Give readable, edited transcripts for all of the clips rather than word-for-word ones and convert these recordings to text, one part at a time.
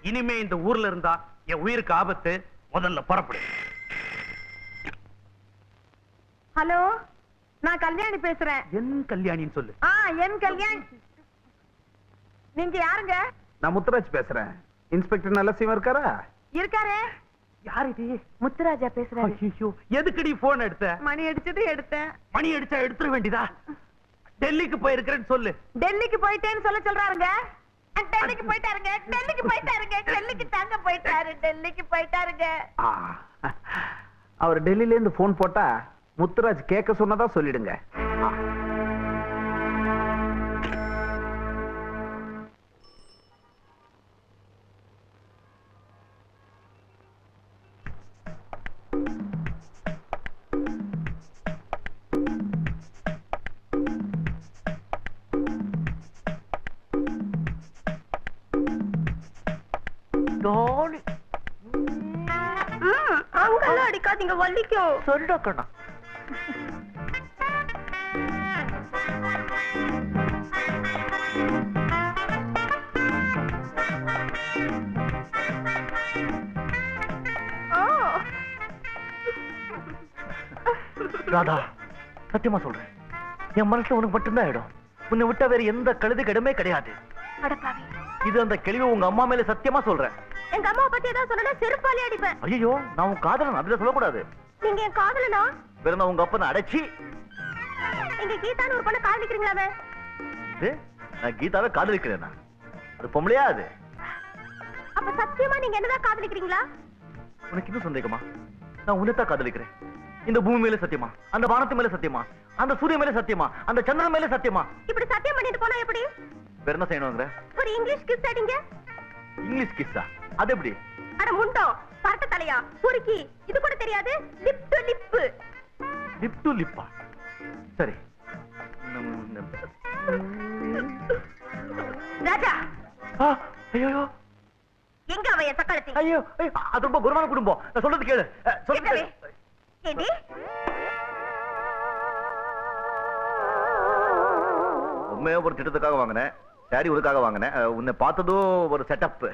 இனிமே இந்த ஊர்ல இருந்தா என் உயிருக்கு ஆபத்து. முதல்ல புறப்படு. ஹலோ, நான் கல்யாணி பேசுறேன். என் கல்யாணின்னு சொல்லு. என் கல்யாணி. நீங்க யாருங்க? நான் முத்துராஜ் பேசுறேன். இன்ஸ்பெக்டர் நல்லசிவம் இருக்காரா? இருக்காரே. யாரு இது? முத்துராஜா பேசுறேன். ஐயோ, எதுக்குடி போன் எடுத்த? மணி அடிச்சது எடுத்தேன். மணி அடிச்சா எடுத்துட வேண்டியதா? டெல்லிக்கு போயிருக்கிறேன்னு சொல்லு. டெல்லிக்கு போயிட்டேன்னு சொல்றாருங்க. டெல்லிக்கு போயிட்டாருங்க. டெல்லிக்கு போயிட்டாருங்க. டெல்லிக்கு தாங்க போயிட்டாரு. டெல்லிக்கு போயிட்டாருங்க. அவர் டெல்லியில இருந்து போன் போட்டா முத்துராஜ் கேட்க சொன்னதா சொல்லிடுங்க. அங்கெல்லாம் அடிக்காதீங்க, வலிக்கும். சொல்லிடக்கணும். ராதா, சத்தியமா சொல்றேன், என் மனசுல உனக்கு மட்டும்தான் இடம். உன்னை விட்டா வேற எந்த கழுது இடமே கிடையாது. இது அந்த கேள்வி உங்க அம்மா மேல சத்தியமா சொல்றேன். எங்க அம்மா பத்தி ஏதாவது சொன்னா செருப்பாலே அடிப்பேன். ஐயோ, நான் உன் காதலன், அப்படியே சொல்லக்கூடாது. நீங்க என் காதலனா? வேற நான் உங்க அப்பனை அடைச்சி எங்க கீதான்னு ஒரு பொண்ணை காதலிக்கிறீங்களாமே? நான் கீதாவை காதலிக்கிறேனா? அது பொம்பளையா? அது அப்ப சத்தியமா நீங்க என்னதான் காதலிக்கிறீங்களா? உனக்கு இன்னும் சந்தேகமா? நான் உன்னைத்தான் காதலிக்கிறேன். இந்த பூமி மேல சத்தியமா, அந்த வானத்து மேல சத்தியமா, அந்த சூரிய மேல சத்தியமா, அந்த சந்திரன் மேல சத்தியமா. இப்படி சத்தியம் பண்ணிட்டு போனா எப்படி? வேற என்ன செய்யணுங்கிற? ஒரு இங்கிலீஷ் கிஸ் அடிங்க. இங்கிலீஷ் கிஸ்ஸா? அது எப்படி? அட முண்டோ, பரட்ட தலையா, பொறுக்கி, இது கூட தெரியாது? Lip to lip. Lip to லிப்பா? சரி. ராஜா, ஐயோ, எங்க அவ என் தக்காளத்தி? ஐயோ, அது ரொம்ப குருவான குடும்பம். நான் சொல்றது கேளு. ஏடி, உண்மையா ஒரு திட்டத்துக்காக வாங்கினேன், சாரி உனக்காக வாங்கினேன். உன்னை பார்த்ததும் ஒரு செட்டப்.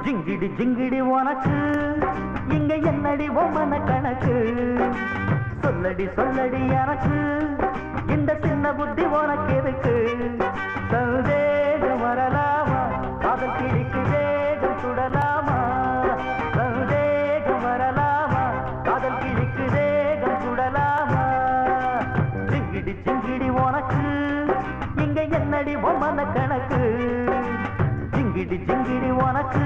ஜிங்கிடி ஜிங்கிடி உனக்கு இங்க என்னடி ஒம்மன கணக்கு? சொல்லடி சொல்லடி எனக்கு இந்த சின்ன புத்தி உனக்கு எதுக்கு? சந்தேகம் வரலாமா? காதல் கிழிக்கு வேகம் சுடலாமா? சந்தேகம் வரலாமா? காதல் கிழிக்கு வேகம் சுடலாமா? ஜிங்கிடி ஜிங்கிடி உனக்கு இங்க என்னடி ஒம்மன கணக்கு? ஜிங்கிடி ஜிங்கிடி உனக்கு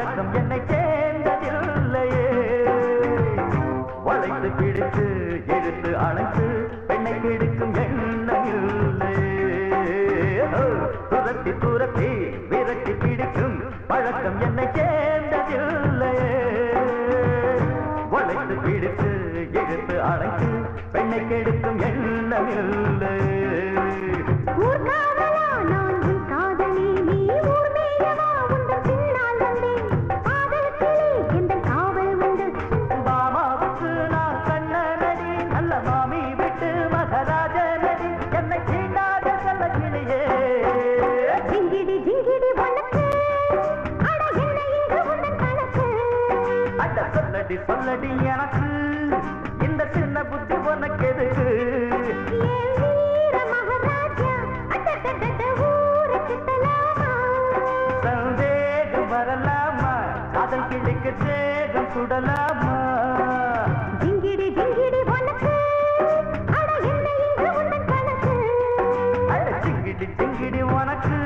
பழக்கம் என்னை சேர்ந்ததில்லையே வளைத்து பிடித்து இழுத்து அழைத்து பெண்ணை கெடுக்கும் எண்ணம் இல்லையே துரத்தி துரத்தி விரட்டி பிடிக்கும் பழக்கம் என்னை சேர்ந்ததில்லையே வளைத்து பிடித்து இழுத்து அழைத்து பெண்ணை கெடுக்கும் எண்ணம் இல்லையே சொல்லடி எனக்கு இந்த சின்ன புத்தி உனக்கு எதுக்கு சந்தேகம் வரலாமா காதல் கிளிக்கு தேகம் சுடலாமா ஜிங்கிடி ஜிங்கிடி உனக்கு ஜிங்கிடி ஜிங்கிடி உனக்கு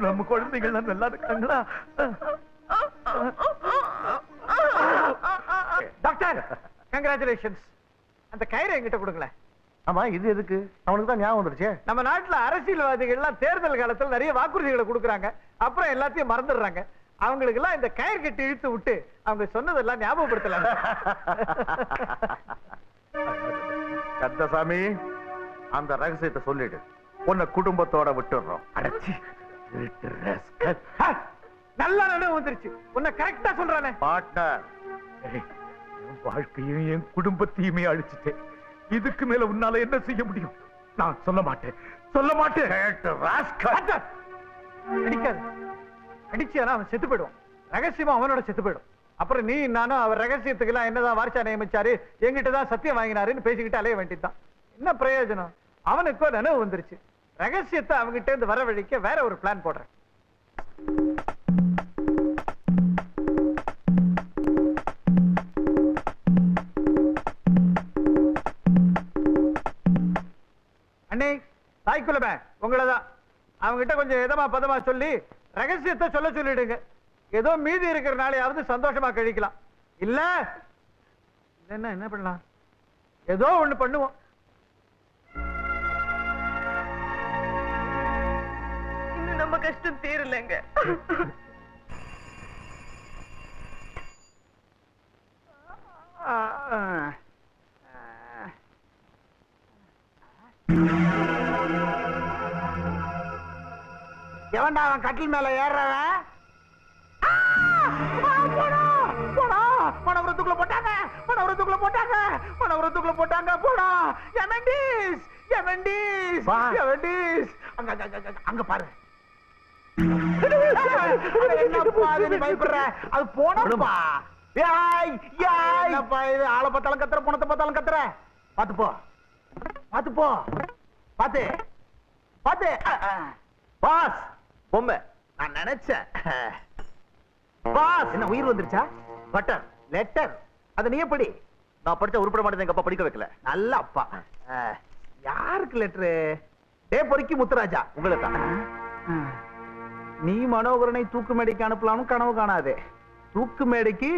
நம்ம குழந்தைகள் நல்லா இருக்காங்களா? Doctor, congratulations. அந்த கயிறை என்கிட்ட கொடுங்களேன். ஆமா, இது எதுக்கு? அவனுக்கு தான் ஞாபகம் வந்துருச்சு. நம்ம நாட்டுல அரசியல்வாதிகள் எல்லாம் தேர்தல் காலத்துல நிறைய வாக்குறுதிகளை கொடுக்குறாங்க, அப்புறம் எல்லாத்தையும் மறந்துடுறாங்க. அவங்களுக்கு எல்லாம் இந்த கயிறு கட்டி இழுத்து விட்டு அவங்க சொன்னதெல்லாம் ஞாபகப்படுத்தலாம். கந்தசாமி, அந்த ரகசியத்தை சொல்லிடு. உன்னை குடும்பத்தோட விட்டுடுறோம். அடச்சி, நல்லா நினைவு வந்துருச்சு. உன்னை கரெக்டா சொல்றானே. பார்ட்னர், என் வாழ்க்கையும் என் குடும்பத்தையுமே அழிச்சிட்டேன். இதுக்கு மேல உன்னால என்ன செய்ய முடியும்? நான் சொல்ல மாட்டேன், சொல்ல மாட்டேன். அடிக்காது. அடிச்சானா அவன் செத்து போயிடுவான். ரகசியமா அவனோட செத்து போயிடும். அப்புறம் நீ நானும் அவர் ரகசியத்துக்கு எல்லாம் என்னதான் வாரிசா நியமிச்சாரு, எங்கிட்ட தான் சத்தியம் வாங்கினாருன்னு பேசிக்கிட்டு அலைய வேண்டியதுதான். என்ன பிரயோஜனம்? அவனுக்கோ நினைவு வந்துருச்சு. ரகசியத்தை அவங்கிட்ட இருந்து வரவழைக்க வேற ஒரு பிளான் போடுறேன். அண்ணே, தாய்க்குலமே உங்களதான். அவங்கிட்ட கொஞ்சம் எதமா பதமா சொல்லி ரகசியத்தை சொல்ல சொல்லிடுங்க. ஏதோ மீதி இருக்கிற நாளையாவது சந்தோஷமா கழிக்கலாம். இல்ல என்ன பண்ணலாம்? ஏதோ ஒண்ணு பண்ணுவோம். இன்னும் நம்ம கஷ்டம் தீரலைங்க. எவன்டா அவன் கட்டில் மேல ஏறவன்? மனவரத்துக்குள்ள போட்டாங்க, மனவரத்துக்குள்ள போட்டாங்க, மனவரத்துக்குள்ள போட்டாங்க. போடா எமண்டிஸ், எமண்டிஸ், எமண்டிஸ். அங்க பாரு. என்னப்பா நீ பயப்படுற? அது போனப்பா. ஏய் ஏய், என்னப்பா இது? ஆளை பார்த்தாலும் கத்துற, போனத்தை பார்த்தாலும் கத்துற. பாத்து போ, பாத்து போ, பாத்து பாத்து. பாஸ் பொம்மை நான் நினைச்சேன். பாஸ், என்ன உயிர் வந்துருச்சா? பட்டர் லெட்டர், அது நீ எப்படி? நான் படிச்ச உருப்பட மாட்டேன், எங்க அப்பா படிக்க வைக்கல. நல்ல அப்பா. யாருக்கு லெட்டரு? டே பொறுக்கி முத்துராஜா, உங்களுக்கு தான். நீ மனோகரனை தூக்கு மேடைக்கு அனுப்பலாம்னு கனவு காணாதே. தூக்கு மேடைக்கு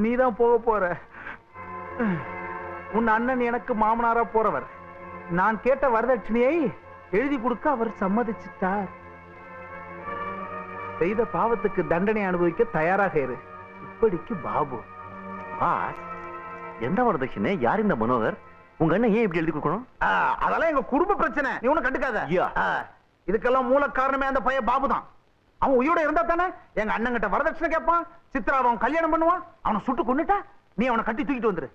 நீ தான் போக போற. உன் அண்ணன் எனக்கு மாமனாரா போறவர். நான் கேட்ட வரதட்சணையை எழுதி கொடுக்க அவர் சம்மதிச்சிட்டார். செய்த பாவத்துக்கு தண்டனை அனுபவிக்க தயாராக இரு. இப்படிக்கு பாபு. பாஸ், எந்த வரதட்சணை? யார் இந்த மனோகர்? உங்க அண்ணன் ஏன் இப்படி எழுதி கொடுக்கணும்? அதெல்லாம் எங்க குடும்ப பிரச்சனை, நீ ஒண்ணும் கண்டுக்காத. இதுக்கெல்லாம் மூல காரணமே அந்த பையன் பாபு தான். அவன் உயிரோட இருந்தா தானே எங்க அண்ணன் கிட்ட வரதட்சணை கேட்பான், சித்ரா அவன் கல்யாணம் பண்ணுவான். அவனை சுட்டு கொன்னுட்டா நீ அவனை கட்டி தூக்கிட்டு வந்துரு.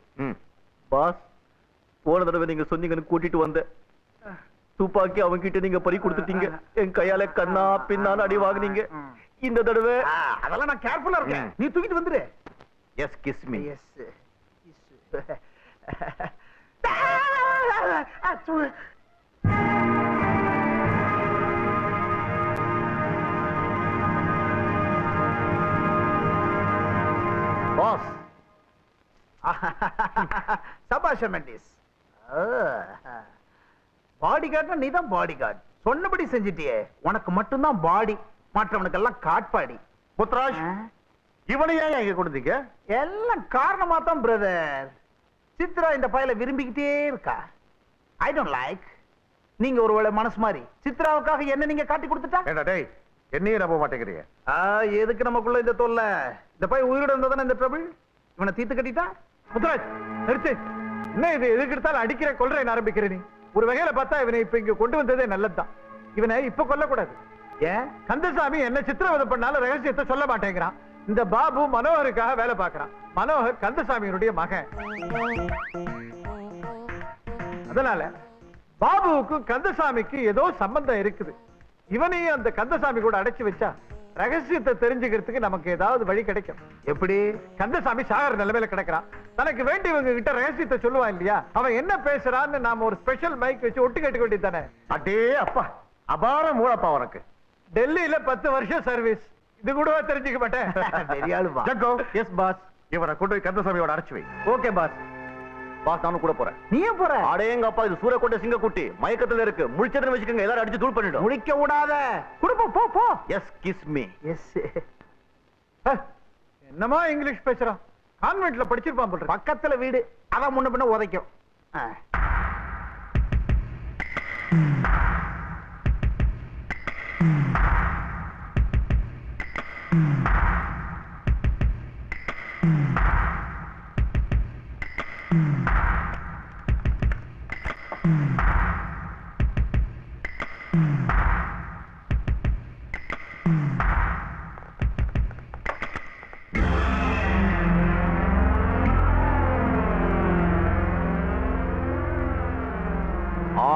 பாஸ், போன தடவை நீங்க சொன்னீங்கன்னு கூட்டிட்டு வந்த துப்பாக்கி அவங்க கிட்ட நீங்க பறி கொடுத்துட்டீங்க. என் கையால கண்ணா பின்னால அடி வாங்குனீங்க. இந்த தடவை அதெல்லாம் நான் கேர்ஃபுல்லா இருக்கேன். நீ தூக்கிட்டு வந்துரு. Yes kiss me. Yes. Boss, சபாஷ் மெண்டிஸ். பாடி கார்டு நீ தான் பாடி கார்டு. சொன்னபடி செஞ்சிட்டியே. உனக்கு மட்டும்தான் பாடி, மற்றவனுக்கு எல்லாம் காட்பாடி. புத்ராஜ், இவனை ஏன் இங்க கொடுத்தீங்க? எல்லாம் காரணமா தான் பிரதர். சித்ரா இந்த பயல விரும்பிக்கிட்டே இருக்கா. I don't like. நீங்க ஒருவேளை மனசு மாதிரி சித்ராவுக்காக என்ன நீங்க காட்டி கொடுத்துட்டா? ஏண்டா டேய், என்னையே நம்ப மாட்டேங்கிறீங்க. எதுக்கு நமக்குள்ள இந்த தொல்லை? இந்த பையன் உயிரோட இருந்தா இந்த ட்ரபிள். இவனை தீர்த்து கட்டிட்டா. முத்துராஜ், நிறுத்து. என்ன இது? எதுக்கு எடுத்தாலும் அடிக்கிற கொல்றேன் ஆரம்பிக்கிற நீ. ஒரு வகையில பார்த்தா இவனை இப்ப இங்க கொண்டு வந்ததே நல்லதுதான். இவனை இப்ப கொல்லக்கூடாது. ஏன்? கந்தசாமி என்ன சித்திரவதை பண்ணாலும் ரகசியத்தை சொல்ல மாட்டேங்கிறான். இந்த பாபு மனோகருக்காக வேலை பார்க்கறான். மனோகர் கந்தசாமியினுடைய மகன். அதனால பாபுவுக்கும் கந்தசாமிக்கு ஏதோ சம்பந்தம் இருக்குது. இவனையும் அந்த கந்தசாமி கூட அடைச்சு வச்சா ரகசியத்தை தெரிஞ்சுக்கிறதுக்கு நமக்கு ஏதாவது வழி கிடைக்கும். எப்படி? கந்தசாமி சாகர நிலைமையில கிடக்கிறான். தனக்கு வேண்டியவங்க கிட்ட ரகசியத்தை சொல்லுவான் இல்லையா? அவன் என்ன பேசுறான்னு நாம ஒரு ஸ்பெஷல் மைக் வச்சு ஒட்டு கேட்டுக்க வேண்டியது தானே? அடே அப்பா, அபார மூளப்பா உனக்கு. டெல்லியில 10 வருஷம் சர்வீஸ். இது கூடவா தெரிஞ்சுக்க மாட்டேன்? பெரிய ஆளு பா. ஜக்கோ, எஸ் பாஸ். இவனை கொண்டு போய் கந்தசாமியோட அடைச்சு வை. Okay pass. பாஸ், நானும் கூட போறேன். நீ ஏன் போற? அடேங்க அப்பா, இது சூரக்கோட்டை சிங்கக்குட்டி மயக்கத்துல இருக்கு. முழிச்சதுன்னு வச்சுக்கோங்க, எல்லாரும் அடிச்சு தூள் பண்ணிடும். முடிக்க விடாத. குடுப்பம் போ போ. Yes kiss me. எஸ். என்னமா இங்கிலீஷ் பேசுறான்? கான்வென்ட்ல படிச்சிருப்பான் போல. பக்கத்துல வீடு, அதான் முன்ன பின்ன உதைக்கும்.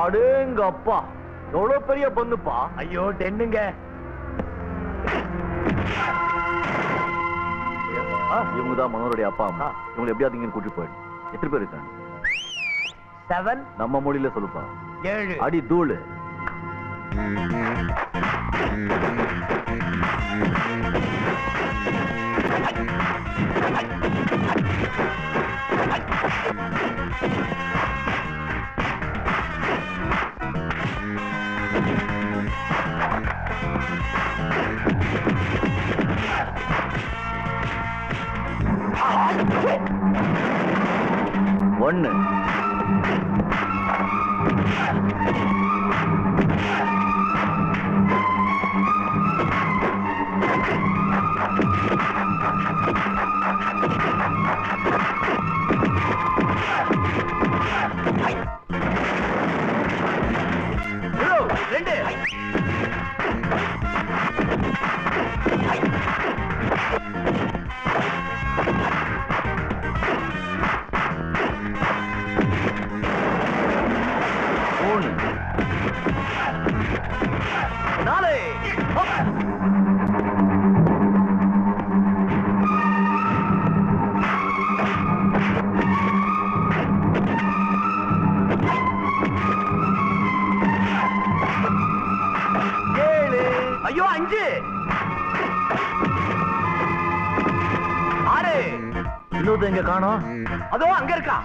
அடேங்க அப்பா, எவ்வளவு பெரிய பொண்ணுப்பா. ஐயோ டென்னுங்க. இவங்கதான் மனோருடைய அப்பா அம்மா. இவங்களை எப்படியாவது இங்க கூட்டிட்டு போயிடு. எத்தனை பேர் இருக்காங்க? 7. நம்ம மொழியில சொல்லுப்பா. 7. அடி தூளு. ஒண்ணு. ரெண்டு. மூணு. நாலு. ஏழு. ஐயோ 5. 6. இன்னொரு எங்க காணோம்? அதோ அங்க இருக்கா.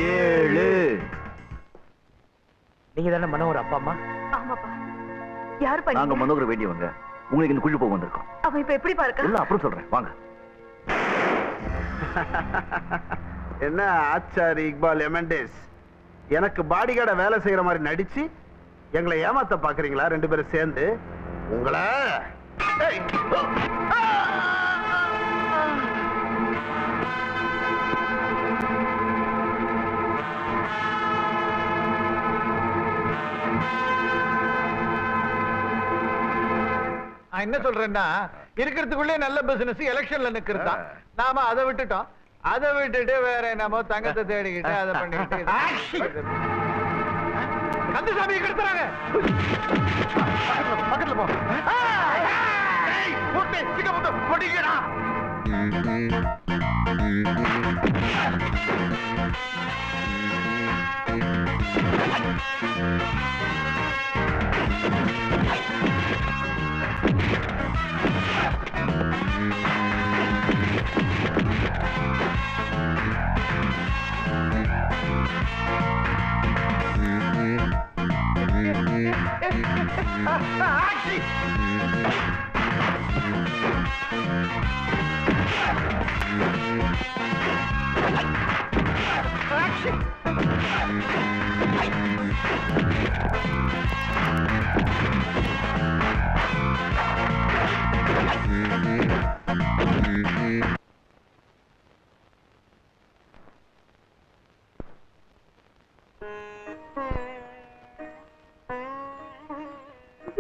ஏழு. நீங்க தானே மனோகர் அப்பா அம்மா? ஆமாப்பா. யாரு நாங்க பண்ணீங்க? மனோகர வேண்டியவங்க. உங்களுக்கு இந்த குழி போக வந்திருக்கோம். அவன் இப்ப எப்படி பாருக்க? எல்லாம் அப்புறம் சொல்றேன், வாங்க. என்ன ஆச்சாரி இக்பால் எமெண்டேஸ், எனக்கு பாடிகார்ட வேலை செய்யற மாதிரி நடிச்சு எங்களை ஏமாத்த பாக்குறீங்களா? 2 பேரும் சேர்ந்து உங்களை. ஏய். நான் என்ன சொல்றேன்னா இருக்கிறதுக்குள்ளே நல்ல பிசினஸ் எலெக்ஷன்ல நிக்கிறது தான். நாம அதை விட்டுட்டோம். அதை விட்டுட்டு வேற என்னமோ தங்கத்தை தேடிக்கிட்டு அதை பண்ணிக்கிட்டு கந்தசாமியை கெடுத்துறாங்க. பக்கத்துல போ.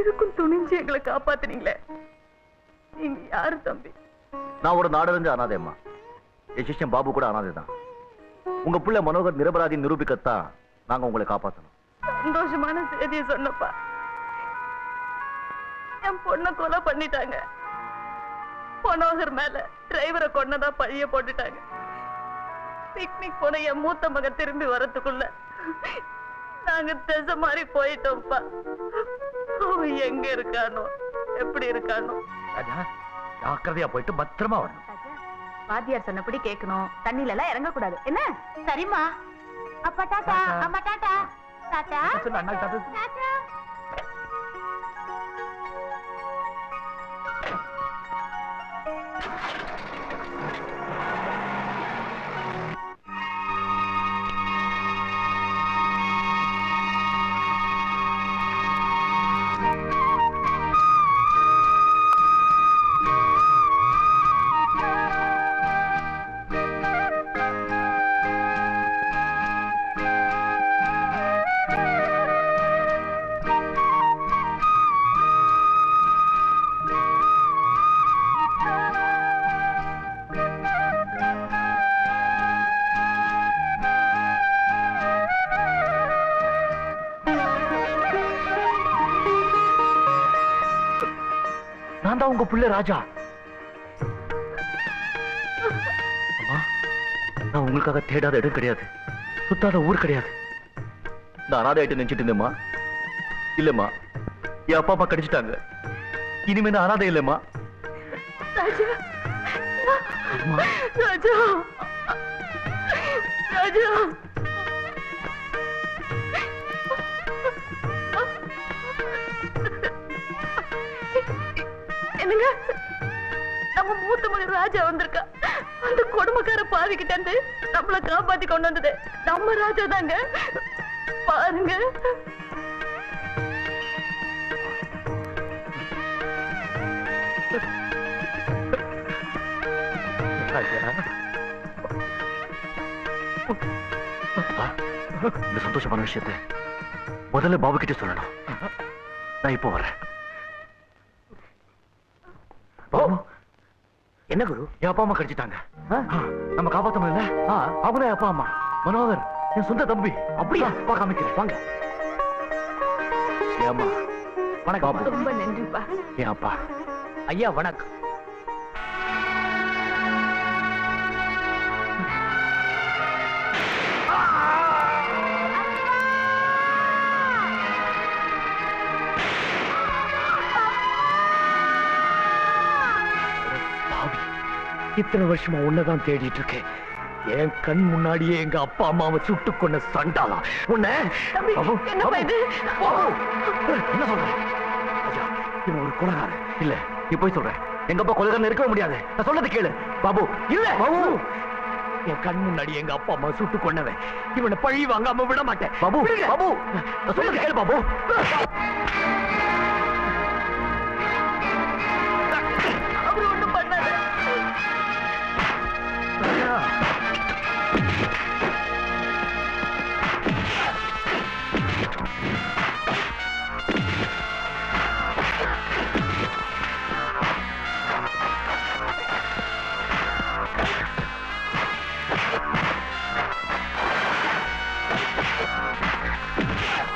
இதுக்கும் துணிஞ்சு எங்களை காப்பாத்துனீங்களே, நீங்க யாரு தம்பி? நான் ஒரு நாடறிஞ்ச அனாதைம்மா. என் சிஷ்யன் பாபு கூட அனாதை தான். உங்க பிள்ளை மனோகர் நிரபராதி நிரூபிக்கத்தான் நாங்க உங்களை காப்பாத்தணும். சந்தோஷமான செய்தியை சொன்னப்பா. என் பொண்ணை கொலை பண்ணிட்டாங்க. மனோகர் மேல டிரைவரை கொன்னதா பழிய போட்டுட்டாங்க. பிக்னிக் போன என் மூத்த மகன் திரும்பி வரதுக்குள்ள நாங்க திசை மாறி போயிட்டோம்ப்பா. அவன் எங்க இருக்கானோ, எப்படி இருக்கானோ. ராஜா, ஜாக்கிரதையா போயிட்டு பத்திரமா வரணும். வாத்தியார் சொன்னபடி கேட்கணும், தண்ணில எல்லாம் இறங்க கூடாது. என்ன? சரிம்மா. அப்பா டாடா. அம்மா டாடா. டாடா. டாடா. நான் தான் உங்க பிள்ளை ராஜா. அம்மா, நான் உங்களுக்காக தேடாத இடம் கிடையாது, சுத்தாத ஊர் கிடையாது. நான் அனாதை ஆயிட்டு நினைச்சிட்டு இருந்தேம்மா. இல்லம்மா, என் அப்பா அம்மா கிடைச்சிட்டாங்க. இனிமே நான் அனாதை இல்லம்மா. ராஜா. ராஜா. ராஜா. என்னங்க, நம்ம மூத்த மகன் ராஜா வந்திருக்கா. அந்த கொடுமைக்கார பாவிக்கிட்ட இருந்து நம்மள காப்பாத்தி கொண்டு வந்தது நம்ம ராஜா தாங்க. பாருங்க. இந்த சந்தோஷமான விஷயத்தை முதல்ல பாபு கிட்ட சொல்லணும். நான் இப்போ வரேன். பாபு, என்ன குரு? என் அப்பா அம்மா கிடைச்சிட்டாங்க. நம்ம காப்பாத்தணும் இல்ல? அவங்களே அப்பா அம்மா. மனோகர் என் சொந்த தம்பி. அப்படியா? அப்பா காமிக்கிறேன், வாங்க. என் அம்மா வணக்கம். ரொம்ப நன்றிப்பா. என் அப்பா. ஐயா வணக்கம். இத்தனை வருஷமா உன்னதான் தேடிட்டு இருக்கேன். என் கண் முன்னாடியே எங்க அப்பா அம்மாவை சுட்டு கொண்ட சண்டாளா உன்னை. என்ன சொல்ற? இவன் ஒரு கொலைகாரன். இல்ல, நீ போய் சொல்ற. எங்க அப்பா கொலைகாரன் இருக்கவே முடியாது. நான் சொல்றது கேளு பாபு. இல்ல பாபு, என் கண் முன்னாடி எங்க அப்பா அம்மா சுட்டு கொண்டவன். இவனை பழி வாங்காம விட மாட்டேன். பாபு, பாபு, நான் சொல்றது கேளு பாபு. அவரு ஒண்ணும் பண்ணாத.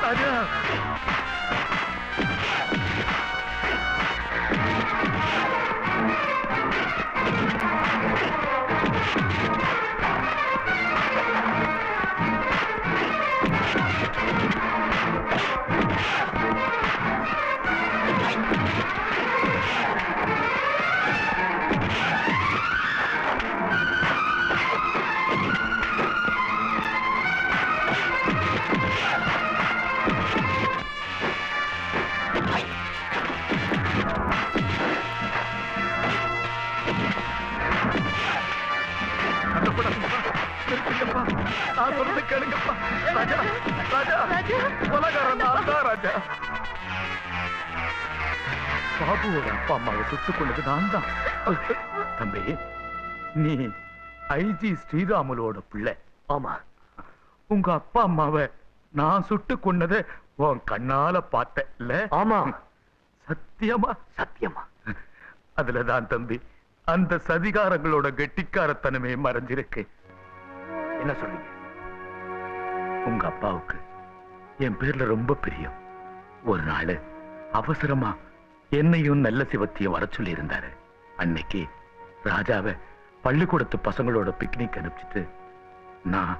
ராஜா கேளுங்கப்பா. ராஜா ராஜா கொலைகாரன் நான் தான் ராஜா. பாபுவோட அப்பா அம்மாவை சுட்டுக் கொண்டது நான் தான். தம்பி, நீ ஐஜி ஸ்ரீராமுலோட பிள்ளை. ஆமா, உங்க அப்பா அம்மாவை நான் சுட்டு கொண்டதை உன் கண்ணால பார்த்த இல்ல? ஆமா. சத்தியமா? சத்தியமா. அதுலதான் தம்பி அந்த சதிகாரங்களோட கெட்டிக்காரத்தனமே மறைஞ்சிருக்கு. என்ன சொல்றீங்க? உங்க அப்பாவுக்கு என் பேர்ல ரொம்ப பிரியம். ஒரு நாள் அவசரமா என்னையும் நல்ல சிவத்தையும் வர சொல்லி இருந்தாரு. அன்னைக்கு ராஜாவை பள்ளிக்கூடத்து பசங்களோட பிக்னிக் அனுப்பிச்சிட்டு நான்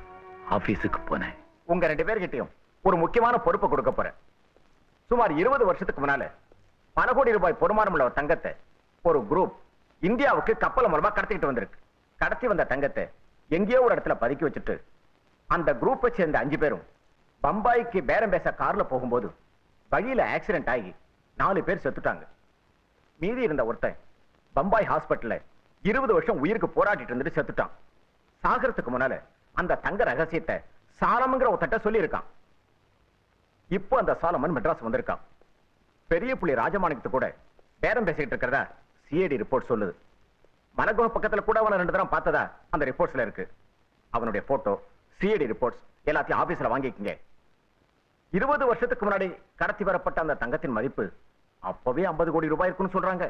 ஆபீஸுக்கு போனேன். உங்க 2 பேர்கிட்டயும் ஒரு முக்கியமான பொறுப்பை கொடுக்க போறேன். சுமார் 20 வருஷத்துக்கு முன்னால பல கோடி ரூபாய் பொறுமானம் உள்ள ஒரு தங்கத்தை ஒரு குரூப் இந்தியாவுக்கு கப்பல் மூலமா கடத்திட்டு வந்திருக்கு. கடத்தி வந்த தங்கத்தை எங்கேயோ ஒரு இடத்துல பதுக்கி வச்சுட்டு அந்த குரூப்பை சேர்ந்த 5 பேரும் பம்பாய்க்கு பேரம் பேச கார்ல போகும்போது வழியில ஆக்சிடென்ட் ஆகி 4 பேர் செத்துட்டாங்க. மீதி இருந்த ஒருத்தன் பம்பாய் ஹாஸ்பிட்டல்ல 20 வருஷம் உயிருக்கு போராடிட்டு இருந்துட்டு செத்துட்டான். சாகரத்துக்கு முன்னால அந்த தங்க ரகசியத்தை சாலம்ங்கிற ஒருத்தட்ட சொல்லி இருக்கான். இப்போ அந்த சாலமன் மெட்ராஸ் வந்திருக்கான். பெரிய புள்ளி ராஜமாணிக்கத்து கூட பேரம் பேசிட்டு இருக்கிறதா சிஐடி ரிப்போர்ட் சொல்லுது. மனகுவ பக்கத்துல கூட அவனை 2 தடவை பார்த்ததா அந்த ரிப்போர்ட்ஸ்ல இருக்கு. அவனுடைய போட்டோ, சிஐடி ரிப்போர்ட்ஸ் எல்லாத்தையும் ஆபீஸ்ல வாங்கிக்கங்க. 20 வருஷத்துக்கு முன்னாடி கடத்தி வரப்பட்ட அந்த தங்கத்தின் மதிப்பு அப்பவே 50 கோடி ரூபாய் இருக்குன்னு சொல்றாங்க.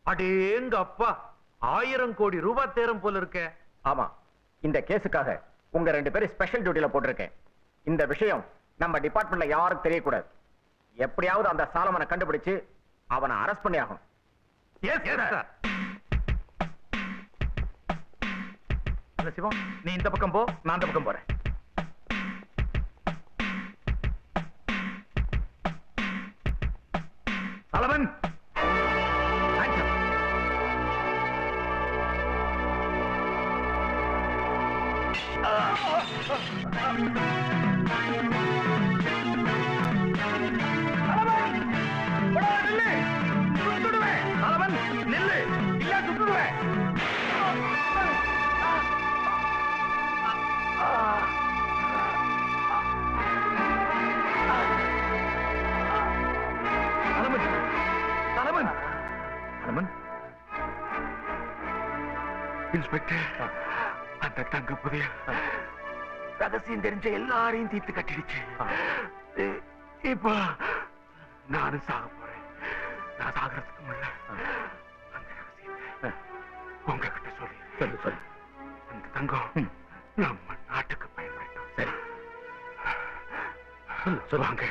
அடேங்க அப்பா, 1000 கோடி ரூபாய் தேரும் போல இருக்க. ஆமா, இந்த கேஸுக்காக உங்க 2 பேரும் ஸ்பெஷல் டியூட்டில போட்டிருக்கேன். இந்த விஷயம் நம்ம டிபார்ட்மெண்ட்ல யாருக்கும் தெரியக்கூடாது. எப்படியாவது அந்த சாலமனை கண்டுபிடிச்சு அவனை அரெஸ்ட் பண்ணி ஆகும். சிவம், நீ இந்த பக்கம் போ, நான் அந்த பக்கம் போறேன். சாலமன், நில்லு, இல்ல சுட்டுடுவேன். இன்ஸ்பெக்டர், அந்த தங்க புதிய ரகசியம் தெரிஞ்ச எல்லாரையும் தீர்த்து கட்டிடுச்சு. இப்ப நானும் சாக போறேன். நான் சாகிறதுக்கு முன்ன அந்த ரகசியத்தை உங்ககிட்ட சொல்லி அந்த தங்கம் நம்ம நாட்டுக்கு பயன்படுத்தும். சரி, சொல்லுவாங்க.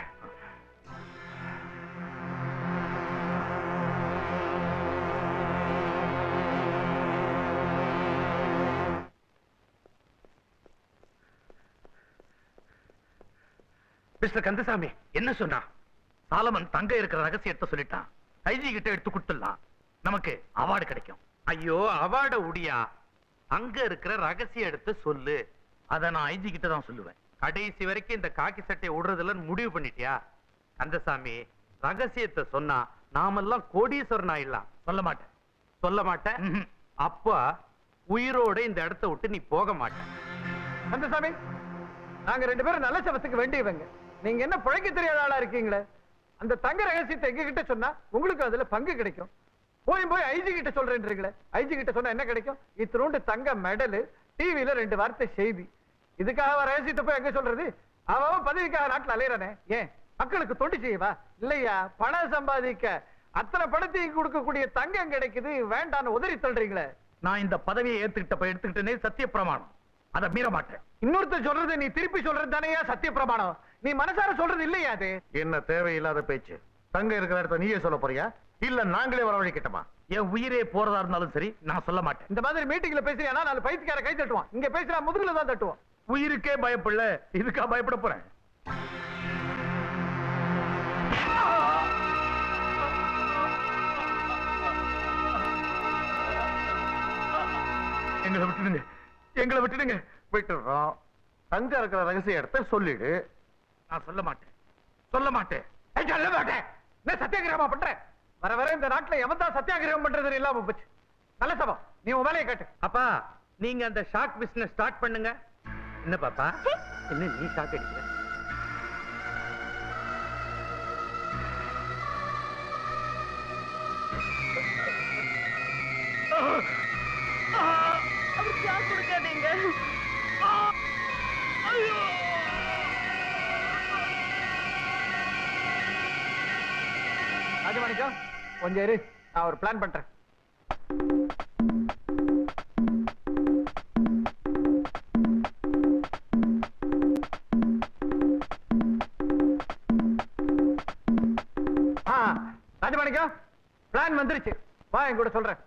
மிஸ்டர் கந்தசாமி என்ன சொன்னா? சாலமன் தங்க இருக்கிற ரகசியத்தை சொல்லிட்டான். ஐஜி கிட்ட எடுத்து கொடுத்துடலாம், நமக்கு அவார்டு கிடைக்கும். ஐயோ, அவார்ட உடியா, அங்க இருக்கிற ரகசியம் எடுத்து சொல்லு. அத நான் ஐஜி கிட்ட தான் சொல்லுவேன். கடைசி வரைக்கும் இந்த காக்கி சட்டையை விடுறதுல முடிவு பண்ணிட்டியா? கந்தசாமி, ரகசியத்தை சொன்னா நாமெல்லாம் கோடீஸ்வரன் ஆயிடலாம். சொல்ல மாட்டேன். அப்ப உயிரோட இந்த இடத்தை விட்டு நீ போக மாட்டேன். கந்தசாமி, நாங்க 2 பேரும் நல்ல சபத்துக்கு வேண்டியவங்க. நீங்க என்ன பிழைக்க தெரியாத ஆளா இருக்கீங்களே? அந்த தங்க ரகசியத்தை எங்க கிட்ட சொன்னா உங்களுக்கு அதுல பங்கு கிடைக்கும். போய் ஐஜி கிட்ட சொல்றேன்றீங்களே, ஐஜி கிட்ட சொன்னா என்ன கிடைக்கும்? இத்தினோண்டு தங்க மெடல், டிவில 2 வார்த்தை செய்தி. இதுக்காக ரகசியத்தை போய் எங்க சொல்றது? அவன் பதவிக்காக நாட்டுல அலையறானே, ஏன் மக்களுக்கு தொண்டு செய்வா இல்லையா? பணம் சம்பாதிக்க அத்தனை பணத்தையும் கொடுக்கக்கூடிய தங்கம் கிடைக்குது, வேண்டான்னு உதறி தள்ளுறீங்களே. நான் இந்த பதவியை எடுத்துக்கிட்டேனே சத்திய பிரமாணம், அதை மீற மாட்டேன். இன்னொருத்தர் சொல்றது நீ திருப்பி சொல்றது தானே சத்திய பிரமாணம்? நீ மனசார சொல்றது இல்லையா அது? என்ன தேவையில்லாத பேச்சு? தங்க இருக்கிற இடத்த நீயே சொல்ல போறியா இல்ல நாங்களே வரவழைக்கட்டுமா? என் உயிரே போறதா இருந்தாலும் சரி நான் சொல்ல மாட்டேன். இந்த மாதிரி மீட்டிங்ல பேசுறியானா 4 பைத்தியக்கார கை தட்டுவான். இங்க பேசுறா முதுகுல தான் தட்டுவான். உயிருக்கே பயப்படல, இதுக்கா பயப்பட போறேன்? எங்களை விட்டுடுங்க, எங்களை விட்டுடுங்க. விட்டுறோம். தங்க இருக்கிற ரகசிய இடத்த சொல்லிடு. நான் சொல்ல மாட்டேன், சொல்ல மாட்டேன். சொல்ல மாட்டேன். என்ன சத்தியாகிரகமா பண்ற? வர வர இந்த நாட்டுல எவன் தான் சத்தியாகிரகம் பண்றது இல்லாம போச்சு. நல்ல சபா, நீ உன் வேலையை காட்டு. அப்பா நீங்க அந்த ஷாக் பிசினஸ் ஸ்டார்ட் பண்ணுங்க. என்ன பாப்பா, என்ன நீ ஷாக் அடிக்கிற? அவருக்கு ஷாக் கொடுக்காதீங்க. ராஜமாணிக்கம் கொஞ்சம் இரு, நான் ஒரு பிளான் பண்றேன். ராஜமாணிக்கம் பிளான் வந்துருச்சு, வா என் கூட சொல்றேன்.